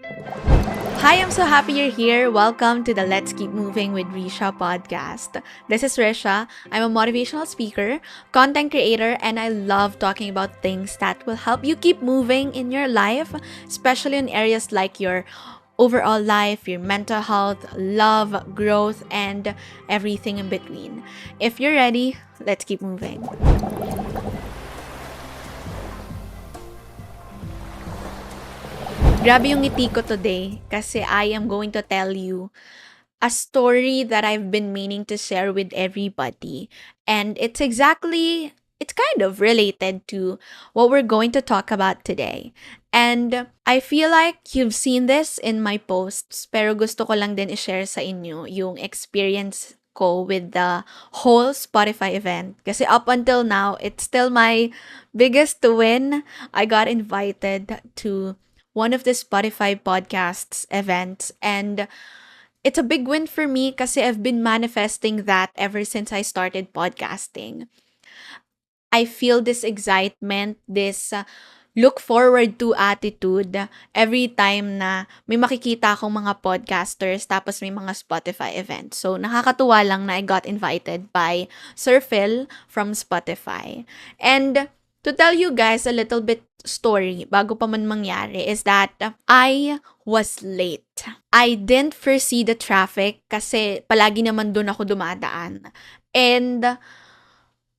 Hi, I'm so happy you're here. Welcome to the Let's Keep Moving with Risha podcast. This is Risha. I'm a motivational speaker, content creator, and I love talking about things that will help you keep moving in your life, especially in areas like your overall life, your mental health, love, growth, and everything in between. If you're ready, let's keep moving. Grabe yung ngiti ko today kasi I am going to tell you a story that I've been meaning to share with everybody. And it's kind of related to what we're going to talk about today. And I feel like you've seen this in my posts, pero gusto ko lang din i-share sa inyo yung experience ko with the whole Spotify event. Kasi up until now, it's still my biggest win. I got invited to one of the Spotify podcasts events, and it's a big win for me kasi I've been manifesting that ever since I started podcasting. I feel this excitement, this look forward to attitude every time na may makikita akong mga podcasters tapos may mga Spotify events. So, nakakatuwa lang na I got invited by Sir Phil from Spotify. And to tell you guys a little bit story bago pa man mangyari is that I was late. I didn't foresee the traffic kasi palagi naman doon ako dumadaan. And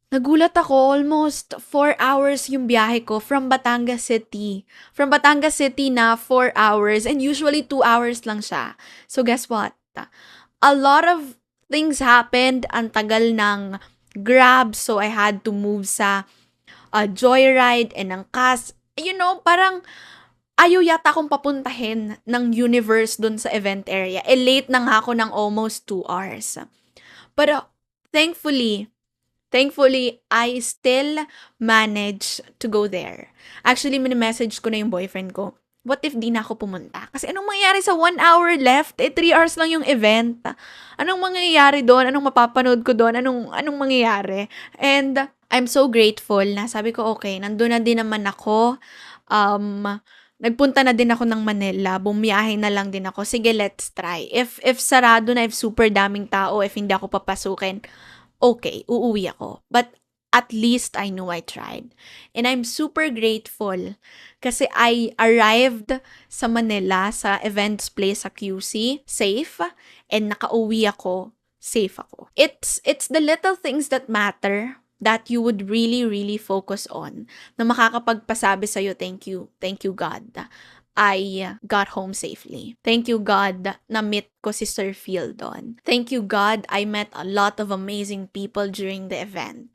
nagulat ako, almost 4 hours yung biyahe ko from Batangas City. From Batangas City na 4 hours, and usually 2 hours lang siya. So guess what? A lot of things happened. Ang tagal ng Grab, so I had to move sa Joyride and ng Cas. You know, parang ayaw yata akong papuntahin ng universe dun sa event area. Late na nga ako ng almost 2 hours. But thankfully, I still managed to go there. Actually, mini-message ko na yung boyfriend ko. What if di na ako pumunta? Kasi anong mangyayari sa 1 hour left? 3 hours lang yung event. Anong mangyayari doon? Anong mapapanood ko doon? Anong mangyayari? And I'm so grateful na sabi ko, okay, nandun na din naman ako. Nagpunta na din ako ng Manila. Bumiyahe na lang din ako. Sige, let's try. If sarado na, if super daming tao, if hindi ako papasukin, okay, uuwi ako. But at least I knew I tried. And I'm super grateful kasi I arrived sa Manila, sa events place sa QC, safe, and nakauwi ako, safe ako. It's the little things that matter that you would really, really focus on na makakapagpasabi sa'yo, thank you God. I got home safely. Thank you, God, na meet ko si Sir Phil doon. Thank you, God, I met a lot of amazing people during the event.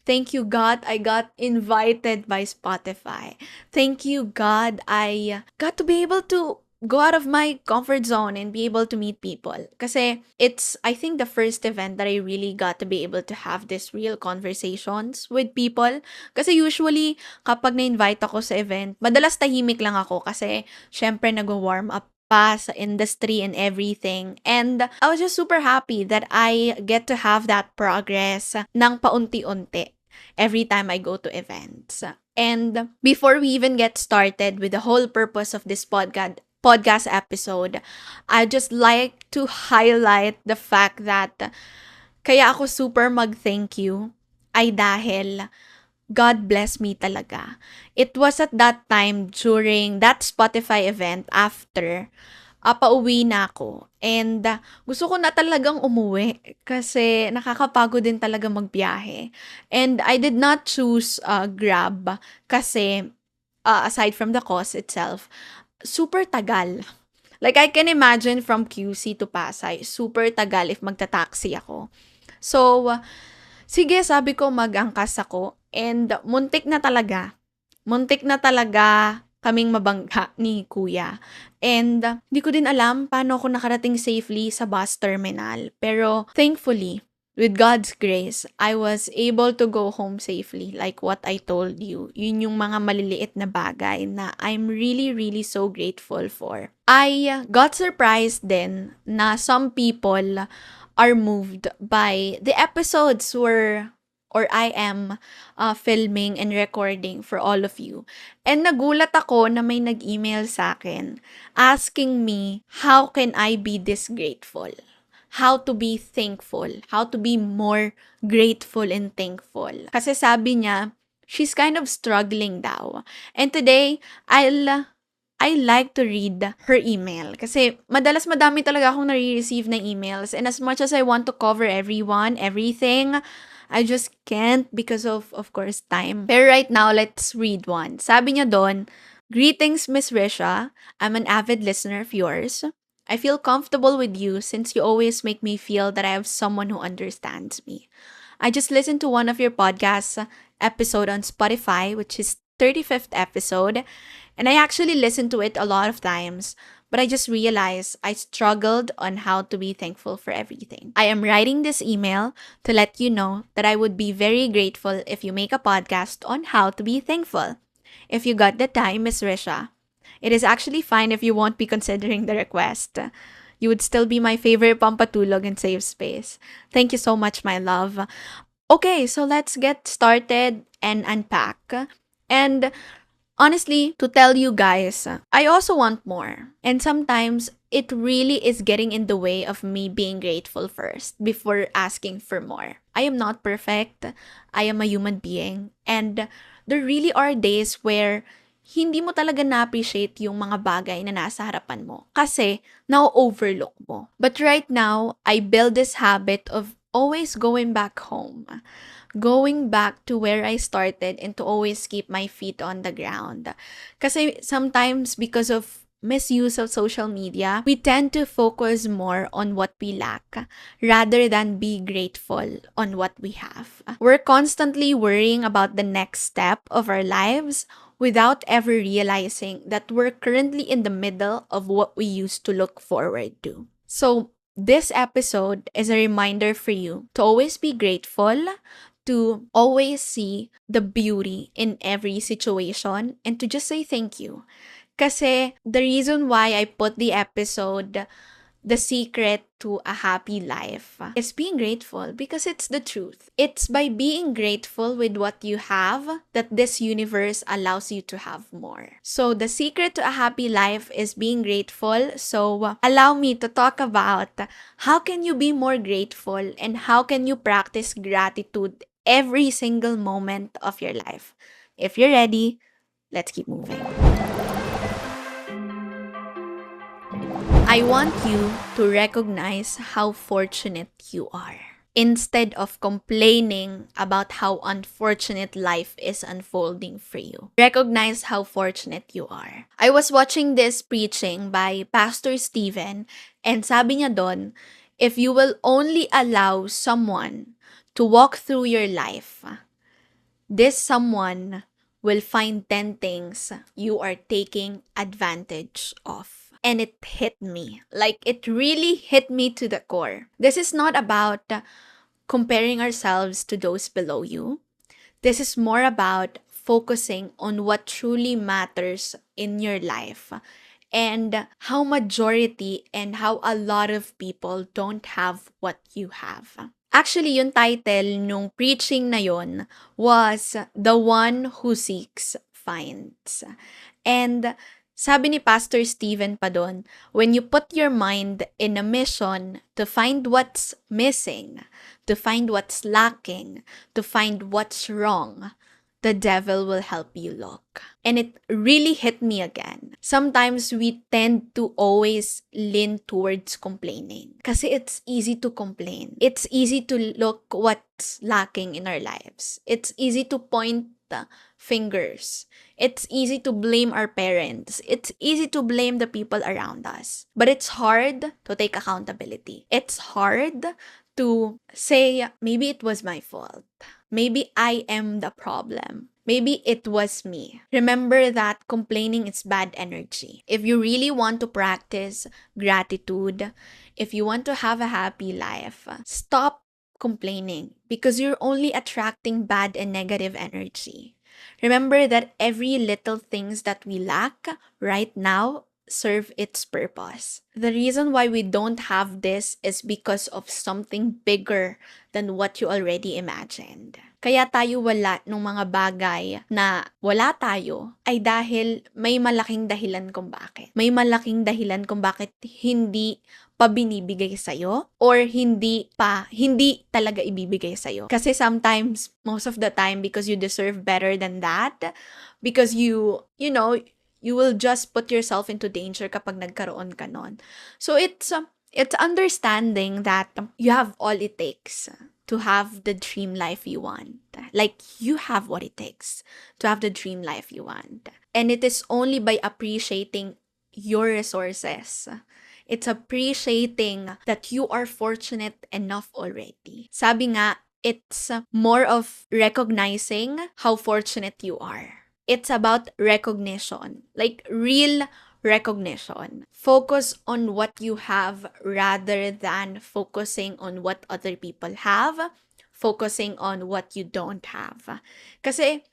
Thank you, God, I got invited by Spotify. Thank you, God, I got to be able to go out of my comfort zone and be able to meet people. Kasi it's, I think, the first event that I really got to be able to have this real conversations with people. Kasi usually, kapag na-invite ako sa event, madalas tahimik lang ako kasi syempre nag-warm up pa sa industry and everything. And I was just super happy that I get to have that progress ng paunti-unti every time I go to events. And before we even get started with the whole purpose of this podcast episode, I just like to highlight the fact that kaya ako super mag-thank you ay dahil God bless me talaga. It was at that time during that Spotify event after pauwi na ako. And gusto ko na talagang umuwi kasi nakakapagod din talaga magbiyahe. And I did not choose Grab kasi aside from the cost itself, super tagal. Like, I can imagine from QC to Pasay, super tagal if magta-taxi ako. So, sige, sabi ko mag-angkas ako. And muntik na talaga kaming mabangga ni kuya. And di ko din alam paano ako nakarating safely sa bus terminal. Pero thankfully, with God's grace, I was able to go home safely, like what I told you. Yun yung mga maliliit na bagay na I'm really, really so grateful for. I got surprised din na some people are moved by the episodes were or I am filming and recording for all of you. And nagulat ako na may nag-email sa akin asking me how can I be this grateful? How to be thankful? How to be more grateful and thankful? Kasi sabi niya, she's kind of struggling daw. And today, I like to read her email kasi madalas madami talaga akong nare-receive na emails, and as much as I want to cover everyone, everything, I just can't because of course, time. Pero right now, let's read one. Sabi niya doon, "Greetings, Miss Risha. I'm an avid listener of yours. I feel comfortable with you since you always make me feel that I have someone who understands me. I just listened to one of your podcasts episode on Spotify, which is 35th episode, and I actually listened to it a lot of times, but I just realized I struggled on how to be thankful for everything. I am writing this email to let you know that I would be very grateful if you make a podcast on how to be thankful. If you got the time, Miss Risha. It is actually fine if you won't be considering the request. You would still be my favorite pampatulog and safe space. Thank you so much, my love." Okay, so let's get started and unpack. And honestly, to tell you guys, I also want more. And sometimes it really is getting in the way of me being grateful first before asking for more. I am not perfect. I am a human being. And there really are days where hindi mo talaga na-appreciate yung mga bagay na nasa harapan mo kasi na-overlook mo. But right now, I build this habit of always going back home, going back to where I started, and to always keep my feet on the ground. Kasi sometimes because of misuse of social media, we tend to focus more on what we lack rather than be grateful on what we have. We're constantly worrying about the next step of our lives without ever realizing that we're currently in the middle of what we used to look forward to. So, this episode is a reminder for you to always be grateful, to always see the beauty in every situation, and to just say thank you. Kasi the reason why I put the episode "The Secret to a Happy Life" is being grateful because it's the truth. It's by being grateful with what you have that this universe allows you to have more. So the secret to a happy life is being grateful. So allow me to talk about how can you be more grateful and how can you practice gratitude every single moment of your life. If you're ready, let's keep moving. I want you to recognize how fortunate you are. Instead of complaining about how unfortunate life is unfolding for you, recognize how fortunate you are. I was watching this preaching by Pastor Steven, and sabi niya doon, if you will only allow someone to walk through your life, this someone will find 10 things you are taking advantage of. And it hit me. Like, it really hit me to the core. This is not about comparing ourselves to those below you. This is more about focusing on what truly matters in your life and how majority and how a lot of people don't have what you have. Actually, yung title nung preaching na yon was "The One Who Seeks Finds." And sabi ni Pastor Steven pa doon, when you put your mind in a mission to find what's missing, to find what's lacking, to find what's wrong, the devil will help you look. And it really hit me again. Sometimes we tend to always lean towards complaining. Kasi it's easy to complain. It's easy to look what's lacking in our lives. It's easy to point fingers. It's easy to blame our parents. It's easy to blame the people around us. But it's hard to take accountability. It's hard to say, maybe it was my fault. Maybe I am the problem. Maybe it was me. Remember that complaining is bad energy. If you really want to practice gratitude, if you want to have a happy life, stop complaining because you're only attracting bad and negative energy. Remember that every little things that we lack right now serve its purpose. The reason why we don't have this is because of something bigger than what you already imagined. Kaya tayo wala ng mga bagay na wala tayo ay dahil may malaking dahilan kung bakit. May malaking dahilan kung bakit hindi pa binibigay sa'yo or hindi talaga ibibigay sa'yo. Kasi sometimes, most of the time, because you deserve better than that, because you know, you will just put yourself into danger kapag nagkaroon ka nun. So it's understanding that you have all it takes to have the dream life you want. Like, you have what it takes to have the dream life you want. And it is only by appreciating your resources. It's appreciating that you are fortunate enough already. Sabi nga, it's more of recognizing how fortunate you are. It's about recognition, like real recognition. Focus on what you have rather than focusing on what other people have, focusing on what you don't have. Kasi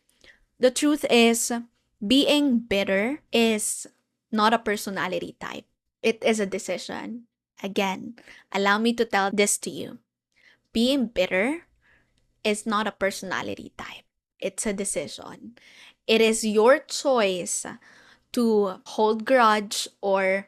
the truth is, being bitter is not a personality type. It is a decision. Again, allow me to tell this to you. Being bitter is not a personality type. It's a decision. It is your choice to hold grudge or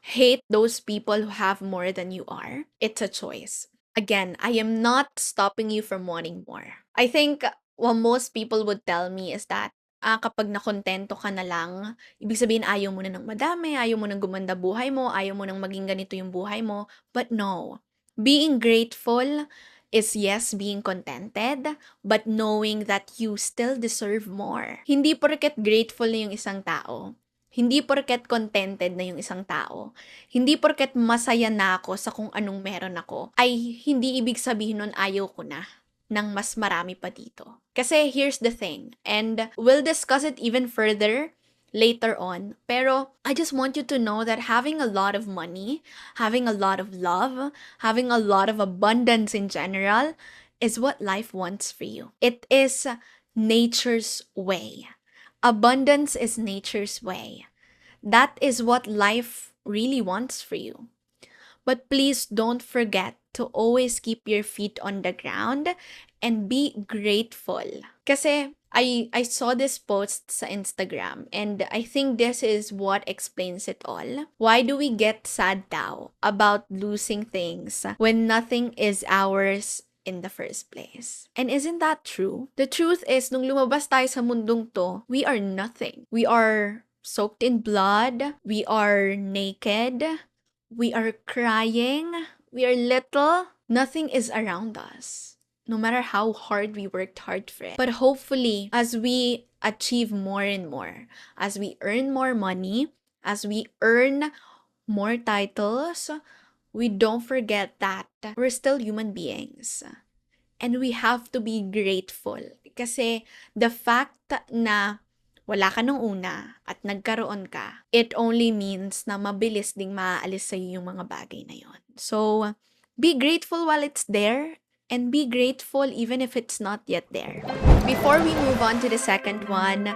hate those people who have more than you are. It's a choice. Again, I am not stopping you from wanting more. I think what most people would tell me is that kapag nakontento ka na lang, ibig sabihin ayaw mo na ng madami, ayaw mo nang gumanda buhay mo, ayaw mo nang maging ganito yung buhay mo. But no, being grateful is yes, being contented, but knowing that you still deserve more. Hindi porket grateful na yung isang tao, hindi porket contented na yung isang tao, hindi porket masaya na ako sa kung anong meron ako, ay hindi ibig sabihin nun ayaw ko na ng mas marami pa dito. Kasi here's the thing, and we'll discuss it even further later on, pero I just want you to know that having a lot of money, having a lot of love, having a lot of abundance in general is what life wants for you. It is nature's way. Abundance is nature's way. That is what life really wants for you. But please don't forget to always keep your feet on the ground and be grateful. Kasi I saw this post sa Instagram and I think this is what explains it all. Why do we get sad daw about losing things when nothing is ours in the first place? And isn't that true? The truth is, nung lumabas tayo sa mundong to, we are nothing. We are soaked in blood. We are naked. We are crying. We are little. Nothing is around us, no matter how hard we worked hard for it. But hopefully, as we achieve more and more, as we earn more money, as we earn more titles, we don't forget that we're still human beings. And we have to be grateful. Kasi the fact na wala ka nung una at nagkaroon ka, it only means na mabilis ding maaalis sa'yo yung mga bagay na yon. So, be grateful while it's there and be grateful even if it's not yet there. Before we move on to the second one,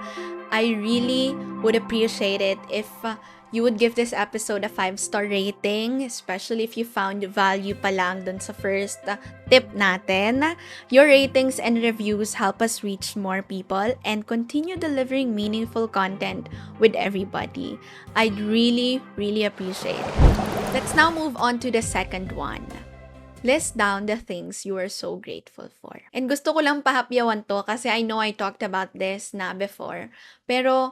I really would appreciate it if you would give this episode a 5-star rating, especially if you found value pa lang dun sa first tip natin. Your ratings and reviews help us reach more people and continue delivering meaningful content with everybody. I'd really, really appreciate it. Let's now move on to the second one. List down the things you are so grateful for. And gusto ko lang pahapyawan to kasi I know I talked about this na before, pero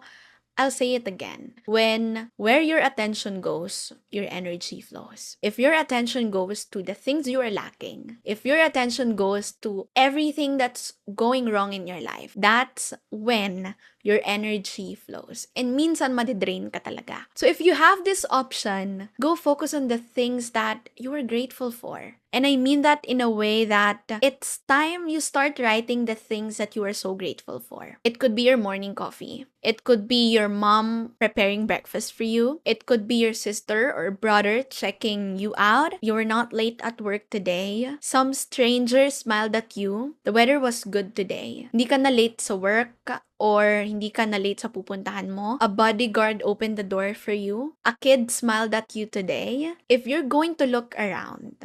I'll say it again. Where your attention goes, your energy flows. If your attention goes to the things you are lacking, if your attention goes to everything that's going wrong in your life, that's when your energy flows. And minsan madidrain ka talaga. So if you have this option, go focus on the things that you are grateful for. And I mean that in a way that it's time you start writing the things that you are so grateful for. It could be your morning coffee. It could be your mom preparing breakfast for you. It could be your sister or brother checking you out. You were not late at work today. Some stranger smiled at you. The weather was good today. Hindi ka na late sa work or hindi ka na late sa pupuntahan mo. A bodyguard opened the door for you. A kid smiled at you today. If you're going to look around,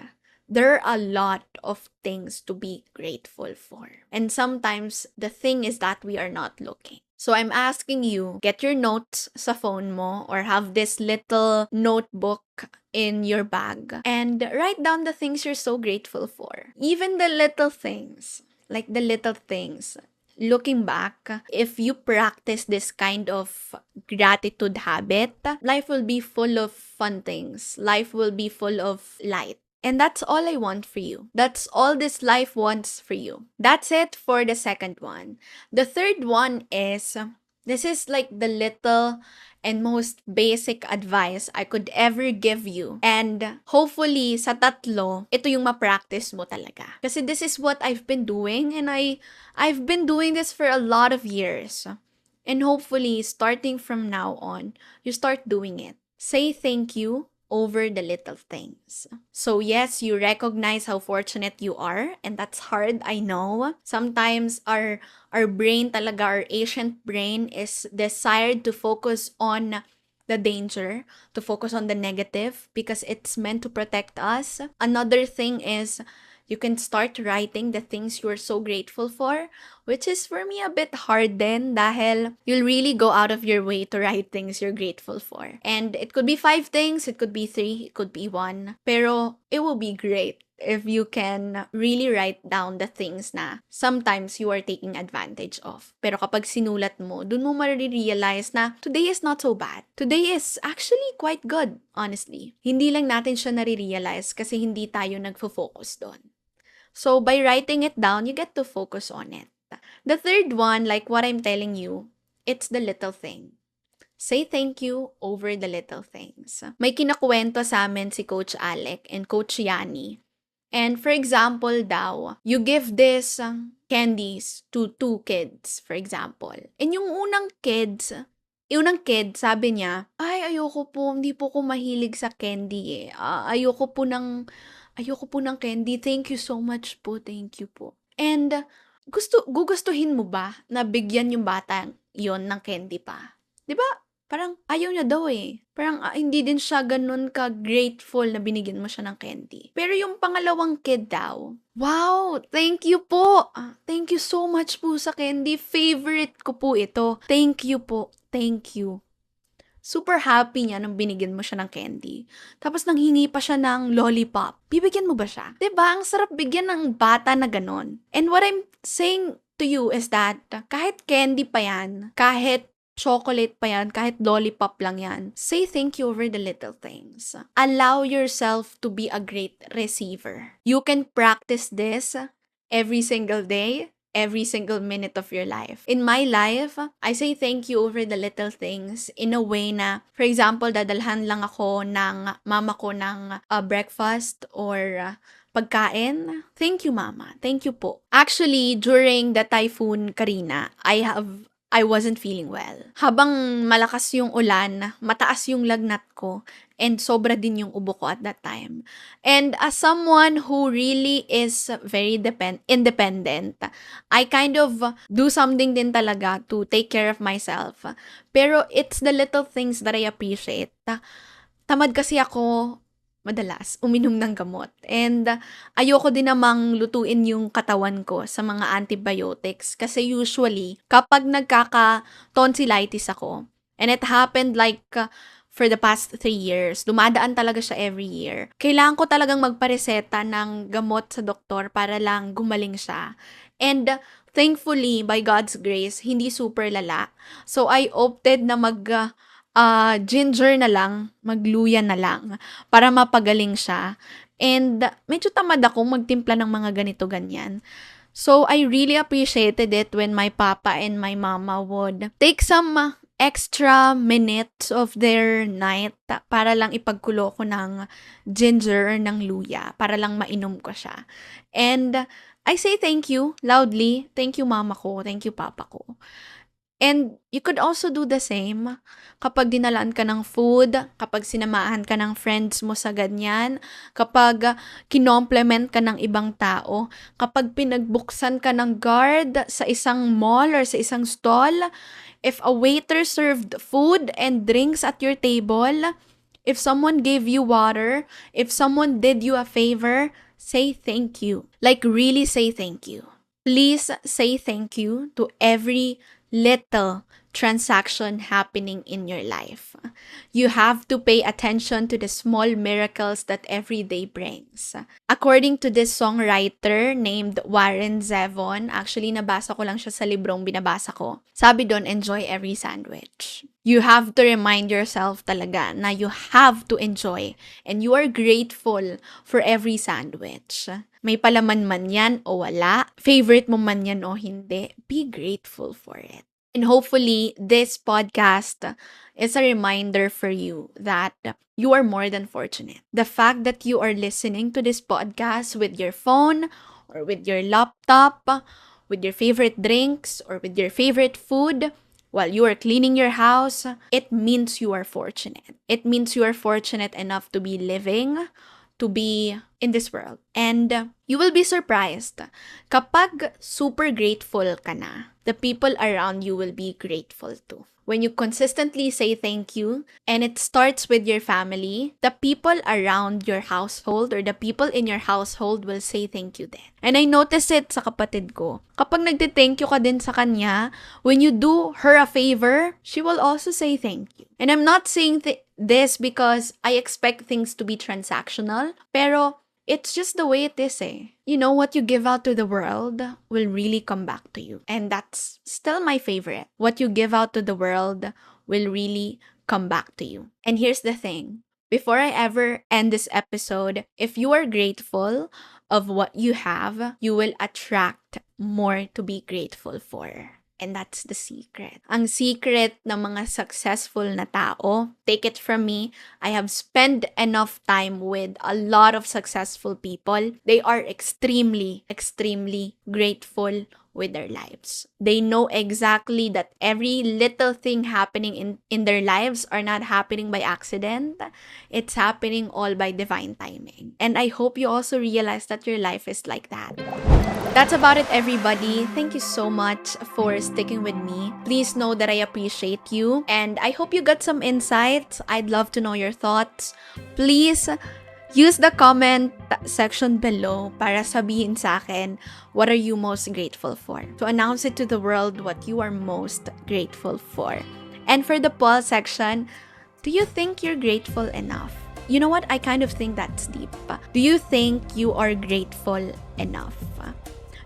There are a lot of things to be grateful for. And sometimes the thing is that we are not looking. So I'm asking you, get your notes sa phone mo or have this little notebook in your bag and write down the things you're so grateful for. Even the little things, like the little things. Looking back, if you practice this kind of gratitude habit, life will be full of fun things. Life will be full of light. And that's all I want for you. That's all this life wants for you. That's it for the second one. The third one is this is like the little and most basic advice I could ever give you. And hopefully, sa tatlo, ito yung ma-practice mo talaga. Kasi this is what I've been doing and I've been doing this for a lot of years. And hopefully, starting from now on, you start doing it. Say thank you over the little things. So yes, you recognize how fortunate you are, and that's hard, I know. Sometimes our brain talaga, our ancient brain is desired to focus on the danger, to focus on the negative because it's meant to protect us. Another thing is you can start writing the things you're so grateful for, which is for me a bit hard then dahil you'll really go out of your way to write things you're grateful for. And it could be 5 things, it could be 3, it could be 1. Pero it will be great if you can really write down the things na sometimes you are taking advantage of. Pero kapag sinulat mo, dun mo marirealize na today is not so bad. Today is actually quite good, honestly. Hindi lang natin siya nare-realize kasi hindi tayo nagfo-focus doon. So by writing it down, you get to focus on it. The third one, like what I'm telling you, it's the little thing. Say thank you over the little things. May kinakwento sa amin si Coach Alec and Coach Yani. And for example daw, you give this candies to 2 kids, for example. And yung unang kid, sabi niya, ay, ayoko po, hindi po ko mahilig sa candy eh. Ayoko po ng candy. Thank you so much po. Thank you po. And gugustuhin mo ba na bigyan yung bata yon ng candy pa? 'Di ba? Parang ayaw niya daw eh. Parang hindi din siya ganun ka-grateful na binigyan mo siya ng candy. Pero yung pangalawang kid daw, wow, thank you po. Thank you so much po sa candy. Favorite ko po ito. Thank you po. Thank you. Super happy niya nung binigyan mo siya ng candy. Tapos nanghingi pa siya ng lollipop. Bibigyan mo ba siya? 'Di ba? Ang sarap bigyan ng bata na ganon. And what I'm saying to you is that kahit candy pa yan, kahit chocolate pa yan, kahit lollipop lang yan, say thank you over the little things. Allow yourself to be a great receiver. You can practice this every single day, every single minute of your life. In my life, I say thank you over the little things in a way na, for example, dadalhan lang ako ng mama ko ng breakfast or pagkain. Thank you, mama. Thank you po. Actually, during the Typhoon Karina, I wasn't feeling well. Habang malakas yung ulan, mataas yung lagnat ko, and sobra din yung ubo ko at that time. And as someone who really is very independent, I kind of do something din talaga to take care of myself. Pero it's the little things that I appreciate. Tamad kasi ako madalas uminom ng gamot. And ayoko din namang lutuin yung katawan ko sa mga antibiotics kasi usually kapag nagkaka-tonsillitis ako, and it happened like for the past 3 years, dumadaan talaga siya every year. Kailangan ko talagang magpareseta ng gamot sa doktor para lang gumaling siya. And thankfully, by God's grace, hindi super lala. So I opted na ginger na lang, magluya na lang, para mapagaling siya. And medyo tamad ako magtimpla ng mga ganito-ganyan. So, I really appreciated it when my papa and my mama would take some extra minutes of their night para lang ipagkulo ko ng ginger or ng luya, para lang mainom ko siya. And I say thank you loudly. Thank you mama ko, thank you papa ko. And you could also do the same kapag dinalaan ka ng food, kapag sinamahan ka ng friends mo sa ganyan, kapag kinomplement ka ng ibang tao, kapag pinagbuksan ka ng guard sa isang mall or sa isang stall, if a waiter served food and drinks at your table, if someone gave you water, if someone did you a favor, say thank you. Like, really say thank you. Please say thank you to every little transaction happening in your life. You have to pay attention to the small miracles that every day brings. According to this songwriter named Warren Zevon, actually nabasa ko lang siya sa librong binabasa ko. Sabi doon, enjoy every sandwich. You have to remind yourself talaga na you have to enjoy and you are grateful for every sandwich. May palaman man yan o wala, favorite mo man yan o hindi, be grateful for it. And hopefully, this podcast is a reminder for you that you are more than fortunate. The fact that you are listening to this podcast with your phone or with your laptop, with your favorite drinks or with your favorite food, while you are cleaning your house, it means you are fortunate. It means you are fortunate enough to be living, to be in this world. And you will be surprised. Kapag super grateful ka na, the people around you will be grateful too. When you consistently say thank you, and it starts with your family, the people around your household or the people in your household will say thank you din. And I notice it sa kapatid ko. Kapag nagte-thank you ka din sa kanya, when you do her a favor, she will also say thank you. And I'm not saying this because I expect things to be transactional, pero it's just the way it is eh. You know, what you give out to the world will really come back to you. And that's still my favorite. What you give out to the world will really come back to you. And here's the thing. Before I ever end this episode, if you are grateful of what you have, you will attract more to be grateful for. And that's the secret. Ang secret ng mga successful na tao, take it from me, I have spent enough time with a lot of successful people. They are extremely, extremely grateful with their lives. They know exactly that every little thing happening in their lives are not happening by accident. It's happening all by divine timing. And I hope you also realize that your life is like that. That's about it, everybody. Thank you so much for sticking with me. Please know that I appreciate you. And I hope you got some insights. I'd love to know your thoughts. Please use the comment section below para sabihin sa akin, what are you most grateful for? To announce it to the world what you are most grateful for. And for the poll section, do you think you're grateful enough? You know what? I kind of think that's deep. Do you think you are grateful enough?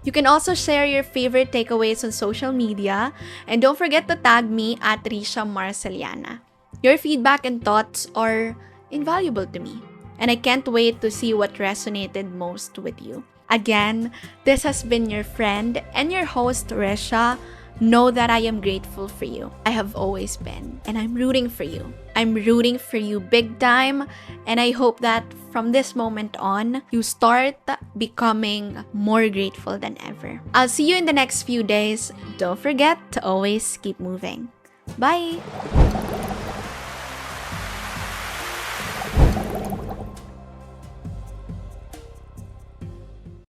You can also share your favorite takeaways on social media. And don't forget to tag me at Risha Marceliana. Your feedback and thoughts are invaluable to me. And I can't wait to see what resonated most with you. Again, this has been your friend and your host, Risha. Know that I am grateful for you. I have always been. And I'm rooting for you. I'm rooting for you big time. And I hope that from this moment on, you start becoming more grateful than ever. I'll see you in the next few days. Don't forget to always keep moving. Bye!